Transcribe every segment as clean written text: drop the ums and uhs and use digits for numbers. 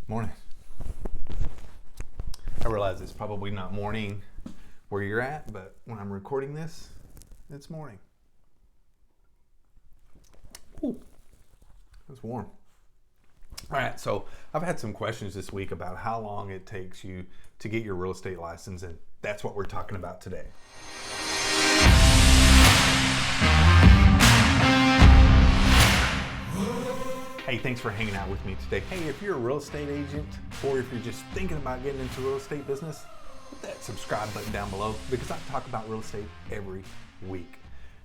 Morning. I realize it's probably not morning where you're at, but when I'm recording this, it's morning. Ooh, it's warm. All right, so I've had some questions this week about how long it takes you to get your real estate license, and that's what we're talking about today. Hey, thanks for hanging out with me today. Hey, if you're a real estate agent or if you're just thinking about getting into real estate business, hit that subscribe button down below because I talk about real estate every week.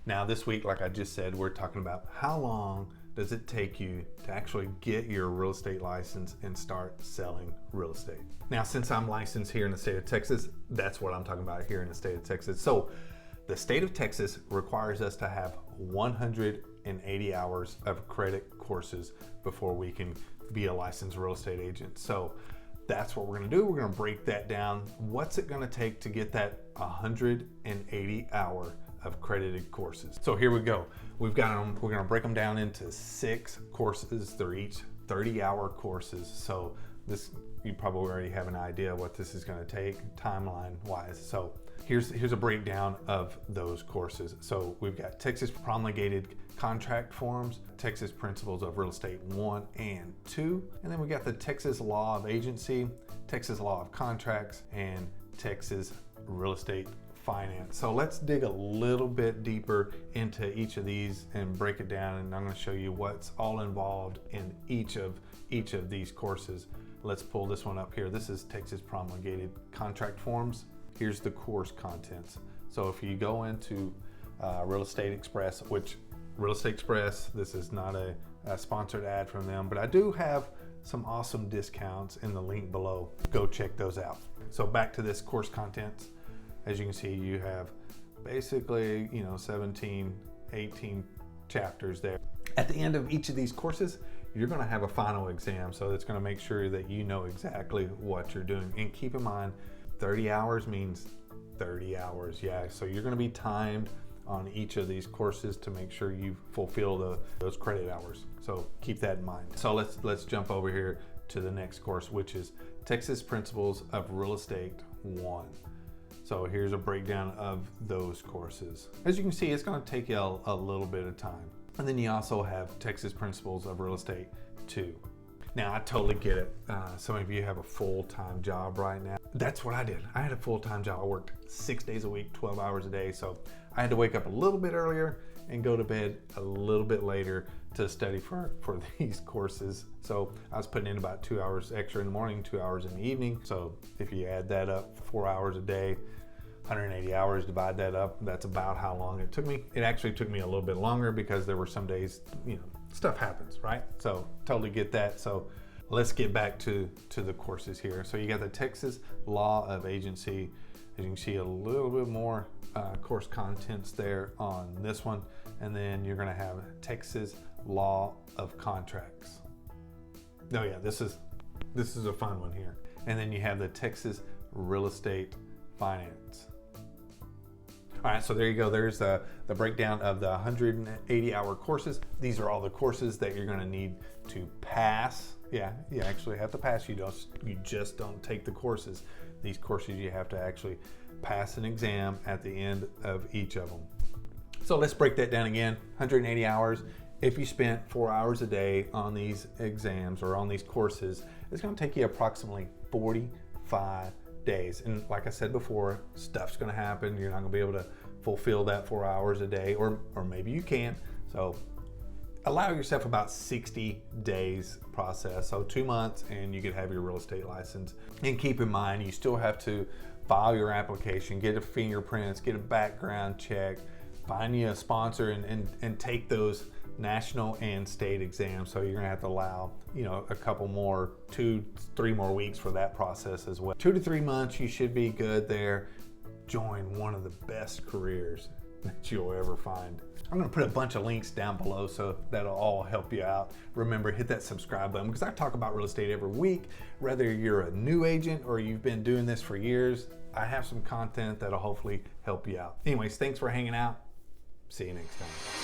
Now this week, like I just said, we're talking about how long does it take you to actually get your real estate license and start selling real estate. Now, since I'm licensed here in the state of Texas, that's what I'm talking about here in the state of Texas. So the state of Texas requires us to have 180 hours of credit courses before we can be a licensed real estate agent. So that's what we're going to do. We're going to break that down. What's it going to take to get that 180 hour of credited courses? So here we go. We've got them. We're going to break them down into 6 courses. They're each 30-hour courses. So this, you probably already have an idea what this is going to take timeline wise. So here's a breakdown of those courses. So we've got Texas Promulgated Contract Forms, Texas Principles of Real Estate 1 and 2, and then we got the Texas Law of Agency, Texas Law of Contracts, and Texas Real Estate Finance. So let's dig a little bit deeper into each of these and break it down, and I'm going to show you what's all involved in each of these courses. Let's pull this one up here. This is Texas Promulgated Contract Forms. Here's the course contents. So if you go into Real Estate Express, which Real Estate Express, this is not a sponsored ad from them, but I do have some awesome discounts in the link below. Go check those out. So back to this course contents. As you can see, you have basically, 17, 18 chapters there. At the end of each of these courses, you're going to have a final exam. So it's going to make sure that you know exactly what you're doing. And keep in mind, 30 hours means 30 hours. Yeah, so you're going to be timed on each of these courses to make sure you fulfill those credit hours. So keep that in mind. So let's jump over here to the next course, which is Texas Principles of Real Estate 1. So here's a breakdown of those courses. As you can see, it's going to take you a little bit of time. And then you also have Texas Principles of Real Estate 2. Now, I totally get it. Some of you have a full-time job right now. That's what I did. I had a full-time job. I worked 6 days a week, 12 hours a day. So I had to wake up a little bit earlier and go to bed a little bit later to study for these courses. So I was putting in about 2 hours extra in the morning, 2 hours in the evening. So if you add that up, 4 hours a day, 180 hours, divide that up, that's about how long it took me. It actually took me a little bit longer because there were some days, stuff happens, right? So totally get that. So let's get back to the courses here. So you got the Texas Law of Agency. As you can see, a little bit more course contents there on this one. And then you're gonna have Texas Law of Contracts. Oh yeah, this is a fun one here. And then you have the Texas Real Estate Finance. All right, so there you go. There's the breakdown of the 180-hour courses. These are all the courses that you're going to need to pass. Yeah, you actually have to pass. You just don't take the courses. These courses, you have to actually pass an exam at the end of each of them. So let's break that down again. 180 hours. If you spent 4 hours a day on these exams or on these courses, it's going to take you approximately 45 days. And like I said before, stuff's going to happen. You're not going to be able to fulfill that 4 hours a day, or maybe you can. So allow yourself about 60 days process. So 2 months and you could have your real estate license. And keep in mind, you still have to file your application, get a fingerprints, get a background check, find you a sponsor and take those national and state exams. So you're gonna have to allow, a couple more, 2-3 more weeks for that process as well. 2 to 3 months, you should be good there. Join one of the best careers that you'll ever find. I'm gonna put a bunch of links down below so that'll all help you out. Remember, hit that subscribe button because I talk about real estate every week. Whether you're a new agent or you've been doing this for years, I have some content that'll hopefully help you out. Anyways, thanks for hanging out. See you next time.